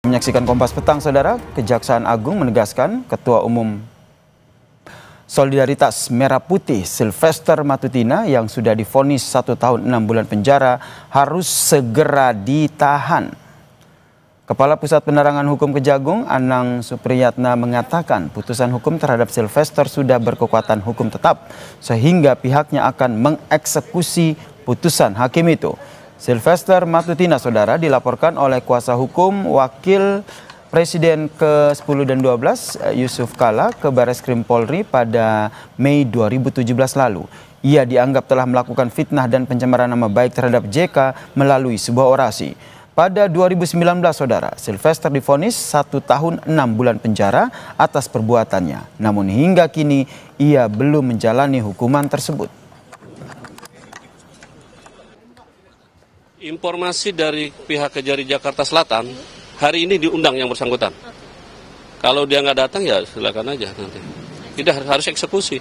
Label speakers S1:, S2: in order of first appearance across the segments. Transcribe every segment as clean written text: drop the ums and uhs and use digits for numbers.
S1: Menyaksikan Kompas Petang, Saudara, Kejaksaan Agung menegaskan Ketua Umum Solidaritas Merah Putih Sylvester Matutina yang sudah divonis 1 tahun 6 bulan penjara harus segera ditahan. Kepala Pusat Penerangan Hukum Kejagung, Anang Supriyatna, mengatakan putusan hukum terhadap Sylvester sudah berkekuatan hukum tetap sehingga pihaknya akan mengeksekusi putusan hakim itu. Sylvester Matutina, Saudara, dilaporkan oleh kuasa hukum Wakil Presiden ke-10 dan 12 Yusuf Kalla ke Bareskrim Polri pada Mei 2017 lalu. Ia dianggap telah melakukan fitnah dan pencemaran nama baik terhadap JK melalui sebuah orasi. Pada 2019, Saudara, Sylvester divonis 1 tahun 6 bulan penjara atas perbuatannya. Namun hingga kini ia belum menjalani hukuman tersebut.
S2: Informasi dari pihak Kejari Jakarta Selatan, hari ini diundang yang bersangkutan. Kalau dia nggak datang ya silakan aja nanti. Tidak harus eksekusi.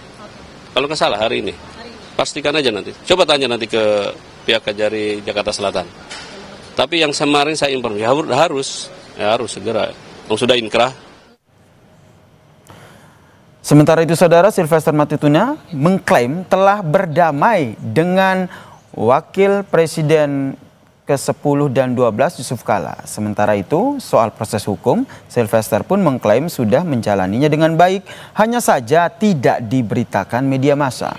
S2: Kalau nggak salah hari ini. Pastikan aja nanti. Coba tanya nanti ke pihak Kejari Jakarta Selatan. Tapi yang kemarin saya informasi harus segera. Sudah inkrah.
S1: Sementara itu, Saudara, Sylvester Matutina mengklaim telah berdamai dengan Wakil Presiden ke-10 dan 12 Yusuf Kalla. Sementara itu, soal proses hukum, Sylvester pun mengklaim sudah menjalaninya dengan baik, hanya saja tidak diberitakan media massa.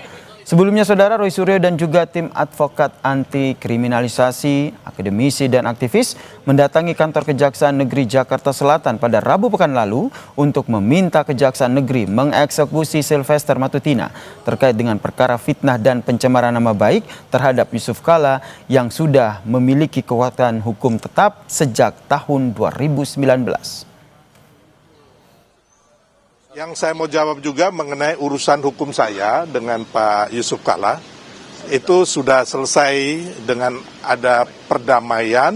S1: Sebelumnya, Saudara, Roy Suryo dan juga tim advokat anti kriminalisasi, akademisi dan aktivis mendatangi kantor Kejaksaan Negeri Jakarta Selatan pada Rabu pekan lalu untuk meminta Kejaksaan Negeri mengeksekusi Sylvester Matutina terkait dengan perkara fitnah dan pencemaran nama baik terhadap Yusuf Kalla yang sudah memiliki kekuatan hukum tetap sejak tahun 2019.
S3: Yang saya mau jawab juga mengenai urusan hukum saya dengan Pak Yusuf Kalla, itu sudah selesai dengan ada perdamaian.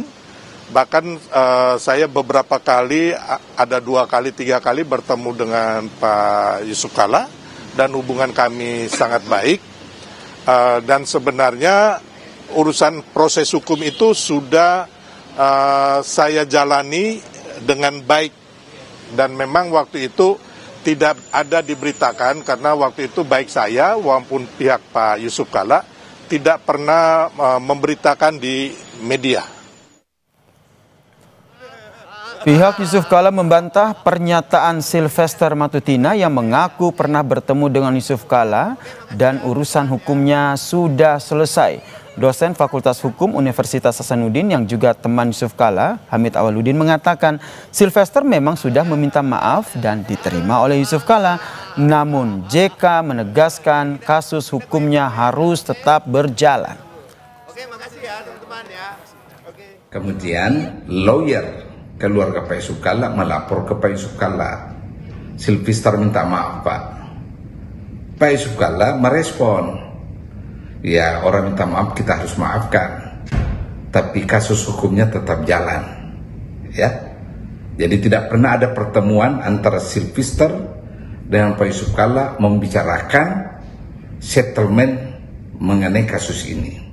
S3: Bahkan saya beberapa kali, ada 2 kali, 3 kali bertemu dengan Pak Yusuf Kalla dan hubungan kami sangat baik. Dan sebenarnya urusan proses hukum itu sudah saya jalani dengan baik. Dan memang waktu itu tidak ada diberitakan karena waktu itu baik saya maupun pihak Pak Yusuf Kalla tidak pernah memberitakan di media.
S1: Pihak Yusuf Kalla membantah pernyataan Sylvester Matutina yang mengaku pernah bertemu dengan Yusuf Kalla dan urusan hukumnya sudah selesai. Dosen Fakultas Hukum Universitas Hasanuddin yang juga teman Yusuf Kalla, Hamid Awaludin, mengatakan Sylvester memang sudah meminta maaf dan diterima oleh Yusuf Kalla. Namun JK menegaskan kasus hukumnya harus tetap berjalan.
S4: Oke, makasih ya teman-teman ya. Oke.
S5: Kemudian lawyer keluarga Pak Yusuf Kalla melapor ke Pak Yusuf Kalla. Sylvester minta maaf, Pak. Pak Yusuf Kalla merespon, ya, orang minta maaf kita harus maafkan, tapi kasus hukumnya tetap jalan, ya. Jadi tidak pernah ada pertemuan antara Sylvester dengan Pak Yusuf Kalla membicarakan settlement mengenai kasus ini.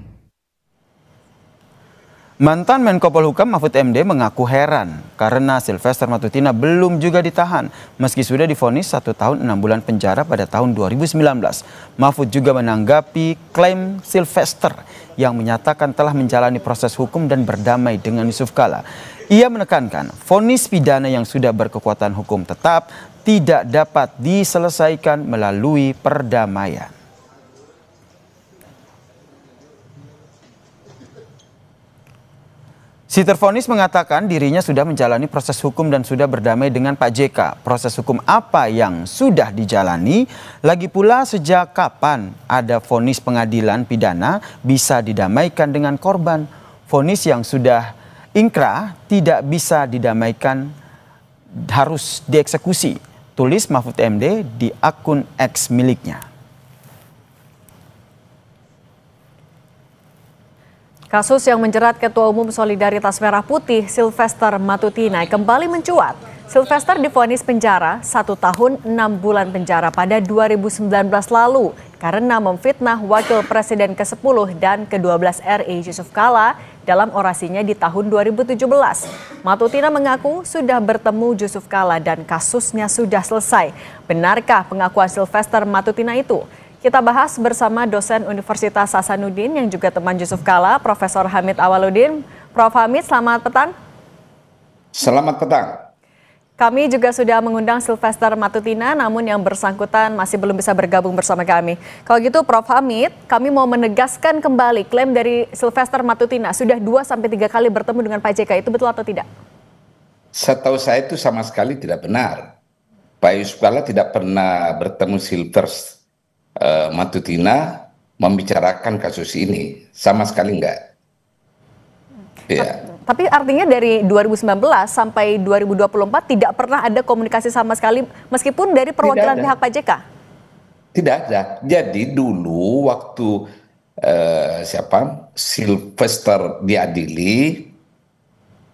S1: Mantan Menko Polhukam Mahfud MD mengaku heran karena Sylvester Matutina belum juga ditahan meski sudah divonis 1 tahun 6 bulan penjara pada tahun 2019. Mahfud juga menanggapi klaim Sylvester yang menyatakan telah menjalani proses hukum dan berdamai dengan Yusuf Kalla. Ia menekankan vonis pidana yang sudah berkekuatan hukum tetap tidak dapat diselesaikan melalui perdamaian. Si tervonis mengatakan dirinya sudah menjalani proses hukum dan sudah berdamai dengan Pak JK. Proses hukum apa yang sudah dijalani? Lagi pula sejak kapan ada vonis pengadilan pidana bisa didamaikan dengan korban? Vonis yang sudah ingkrah tidak bisa didamaikan, harus dieksekusi. Tulis Mahfud MD di akun X miliknya.
S6: Kasus yang menjerat Ketua Umum Solidaritas Merah Putih Sylvester Matutina kembali mencuat. Sylvester divonis penjara 1 tahun 6 bulan penjara pada 2019 lalu. karena memfitnah Wakil Presiden ke-10 dan ke-12 RI Yusuf Kala dalam orasinya di tahun 2017. Matutina mengaku sudah bertemu Yusuf Kala dan kasusnya sudah selesai. Benarkah pengakuan Sylvester Matutina itu? Kita bahas bersama dosen Universitas Hasanuddin yang juga teman Yusuf Kala, Profesor Hamid Awaludin. Prof. Hamid, selamat petang.
S5: Selamat petang.
S6: Kami juga sudah mengundang Sylvester Matutina, namun yang bersangkutan masih belum bisa bergabung bersama kami. Kalau gitu Prof. Hamid, kami mau menegaskan kembali klaim dari Sylvester Matutina sudah 2-3 kali bertemu dengan Pak JK, itu betul atau tidak?
S5: Setahu saya itu sama sekali tidak benar. Pak Yusuf Kalla tidak pernah bertemu Sylvester Matutina membicarakan kasus ini, sama sekali enggak. Ya.
S6: Tapi artinya dari 2019 sampai 2024 tidak pernah ada komunikasi sama sekali meskipun dari perwakilan pihak Pak JK?
S5: Tidak ada. Jadi dulu waktu Sylvester diadili,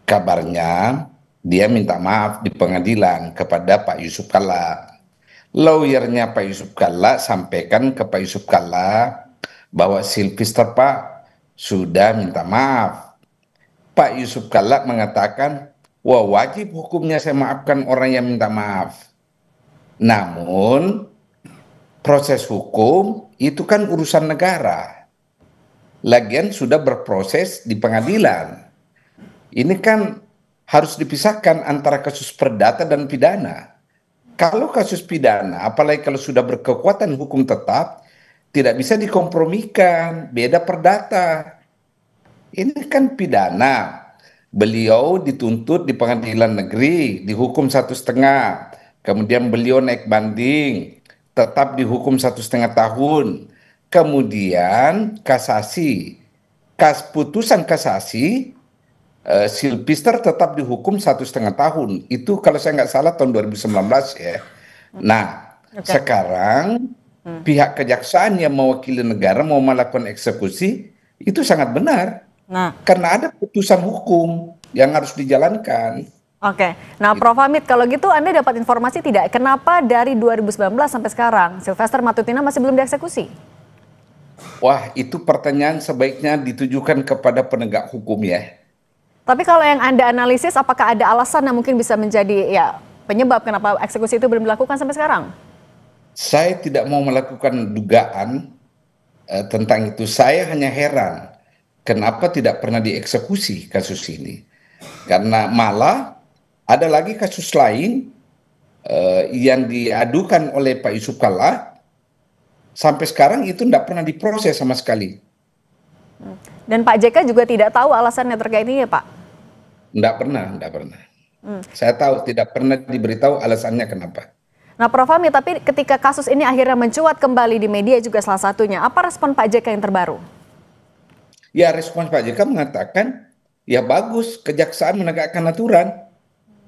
S5: kabarnya dia minta maaf di pengadilan kepada Pak Yusuf Kalla. Lawyernya Pak Yusuf Kalla sampaikan ke Pak Yusuf Kalla bahwa Sylvester Pak sudah minta maaf. Pak Yusuf Kalla mengatakan, wah wajib hukumnya saya maafkan orang yang minta maaf. Namun proses hukum itu kan urusan negara. Lagian sudah berproses di pengadilan. Ini kan harus dipisahkan antara kasus perdata dan pidana. Kalau kasus pidana, apalagi kalau sudah berkekuatan hukum tetap, tidak bisa dikompromikan, beda perdata. Ini kan pidana. Beliau dituntut di pengadilan negeri, dihukum 1,5. Kemudian beliau naik banding, tetap dihukum 1,5 tahun. Kemudian kasasi. Putusan kasasi, Sylvester tetap dihukum 1,5 tahun. Itu kalau saya nggak salah tahun 2019 ya. Nah, sekarang pihak kejaksaan yang mewakili negara mau melakukan eksekusi, itu sangat benar. Karena ada putusan hukum yang harus dijalankan.
S6: Oke, nah Prof. Hamid, kalau gitu Anda dapat informasi tidak kenapa dari 2019 sampai sekarang Sylvester Matutina masih belum dieksekusi?
S5: Wah, itu pertanyaan sebaiknya ditujukan kepada penegak hukum ya.
S6: Tapi kalau yang Anda analisis, apakah ada alasan yang mungkin bisa menjadi penyebab kenapa eksekusi itu belum dilakukan sampai sekarang?
S5: Saya tidak mau melakukan dugaan tentang itu. Saya hanya heran kenapa tidak pernah dieksekusi kasus ini. Karena malah ada lagi kasus lain yang diadukan oleh Pak Yusuf Kalla, sampai sekarang itu tidak pernah diproses sama sekali.
S6: Dan Pak JK juga tidak tahu alasannya terkait ini ya Pak?
S5: Tidak pernah. Saya tahu tidak pernah diberitahu alasannya kenapa.
S6: Nah Prof. Hamid, tapi ketika kasus ini akhirnya mencuat kembali di media juga salah satunya, apa respon Pak JK yang terbaru?
S5: Ya, respon Pak JK mengatakan, ya bagus kejaksaan menegakkan aturan.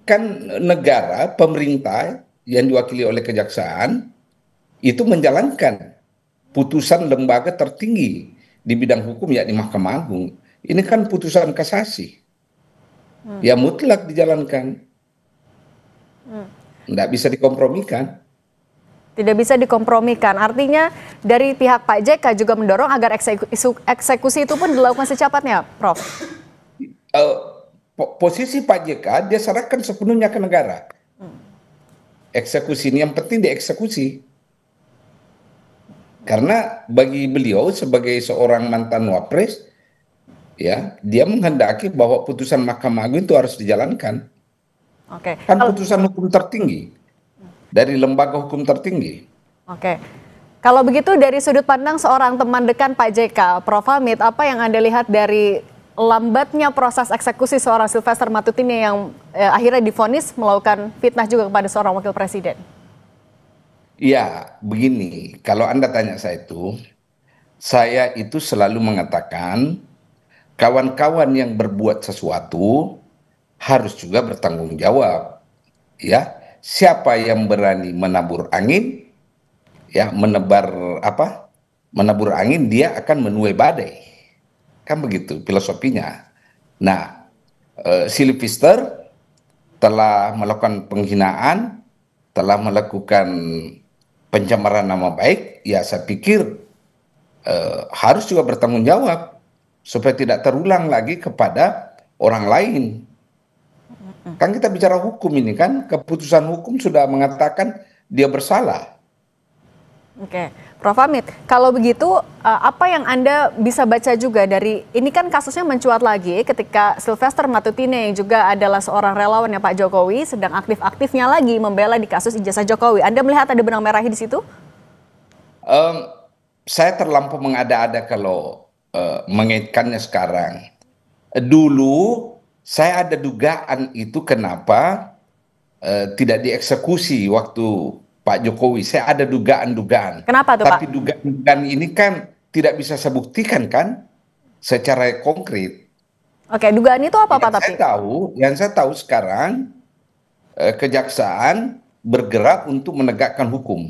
S5: Kan negara, pemerintah yang diwakili oleh kejaksaan, itu menjalankan putusan lembaga tertinggi di bidang hukum, yakni Mahkamah Agung. Ini kan putusan kasasi. Ya mutlak dijalankan. Tidak bisa dikompromikan.
S6: Tidak bisa dikompromikan. Artinya dari pihak Pak JK juga mendorong agar eksekusi itu pun dilakukan secepatnya, Prof.
S5: Posisi Pak JK dia serahkan sepenuhnya ke negara. Eksekusi ini yang penting dieksekusi. Karena bagi beliau sebagai seorang mantan wapres, ya dia menghendaki bahwa putusan Mahkamah Agung itu harus dijalankan. Kan putusan hukum tertinggi. Dari lembaga hukum tertinggi. Oke.
S6: Kalau begitu dari sudut pandang seorang teman dekat Pak JK, Prof. Hamid, apa yang Anda lihat dari lambatnya proses eksekusi seorang Sylvester Matutina yang akhirnya divonis melakukan fitnah juga kepada seorang wakil presiden?
S5: Ya, begini, kalau Anda tanya saya itu selalu mengatakan kawan-kawan yang berbuat sesuatu harus juga bertanggung jawab. Ya. Siapa yang berani menabur angin, ya menabur angin, dia akan menuai badai. Kan begitu filosofinya. Nah, Sylvester telah melakukan penghinaan, telah melakukan pencemaran nama baik, ya saya pikir harus juga bertanggung jawab supaya tidak terulang lagi kepada orang lain. Kan kita bicara hukum ini kan, keputusan hukum sudah mengatakan dia bersalah.
S6: Oke, Prof. Hamid, kalau begitu apa yang Anda bisa baca juga dari, ini kan kasusnya mencuat lagi ketika Sylvester Matutine yang juga adalah seorang relawannya Pak Jokowi sedang aktif-aktifnya lagi membela di kasus ijazah Jokowi. Anda melihat ada benang merahnya di situ?
S5: Saya terlampau mengada-ada kalau mengaitkannya sekarang. Dulu saya ada dugaan itu kenapa tidak dieksekusi waktu Pak Jokowi. Saya ada dugaan-dugaan.
S6: Kenapa tuh, Pak?
S5: Tapi dugaan ini kan tidak bisa saya buktikan kan secara konkret.
S6: Oke, dugaan itu apa, Pak? Tapi
S5: Yang saya tahu sekarang kejaksaan bergerak untuk menegakkan hukum.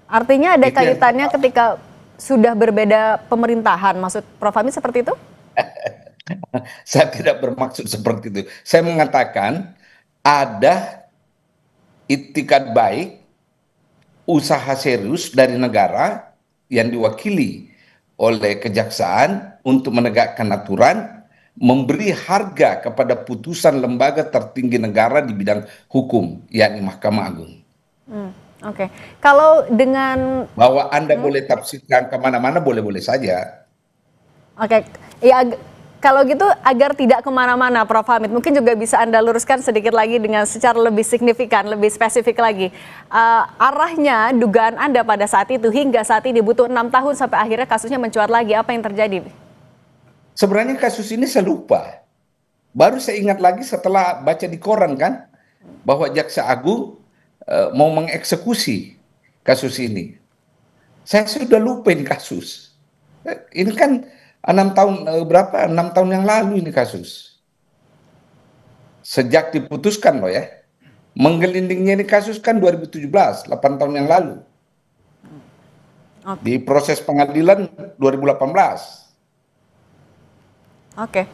S6: Artinya ada kaitannya ketika sudah berbeda pemerintahan, maksud Prof. Hamid seperti itu?
S5: Saya tidak bermaksud seperti itu. Saya mengatakan ada itikat baik, usaha serius dari negara yang diwakili oleh kejaksaan untuk menegakkan aturan, memberi harga kepada putusan lembaga tertinggi negara di bidang hukum, yakni Mahkamah Agung.
S6: Oke, kalau dengan
S5: Bahwa Anda boleh tafsirkan kemana-mana, boleh-boleh saja.
S6: Oke, ya kalau gitu agar tidak kemana-mana, Prof. Hamid, mungkin juga bisa Anda luruskan sedikit lagi dengan secara lebih signifikan, lebih spesifik lagi. Arahnya, dugaan Anda pada saat itu hingga saat ini butuh 6 tahun sampai akhirnya kasusnya mencuat lagi. Apa yang terjadi?
S5: Sebenarnya kasus ini saya lupa. Baru saya ingat lagi setelah baca di koran kan, bahwa Jaksa Agung mau mengeksekusi kasus ini. Saya sudah lupa ini kasus. Ini kan 6 tahun yang lalu ini kasus. Sejak diputuskan loh ya. Menggelindingnya ini kasus kan 2017, 8 tahun yang lalu. Di proses pengadilan 2018.
S6: Oke.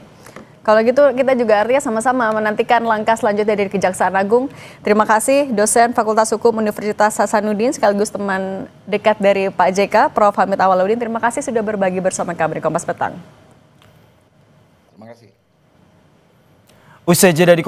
S6: Kalau gitu kita juga artinya sama-sama menantikan langkah selanjutnya dari Kejaksaan Agung. Terima kasih dosen Fakultas Hukum Universitas Hasanuddin sekaligus teman dekat dari Pak JK, Prof. Hamid Awaludin. Terima kasih sudah berbagi bersama kami di Kompas Petang.
S5: Terima kasih.
S1: Usai jeda di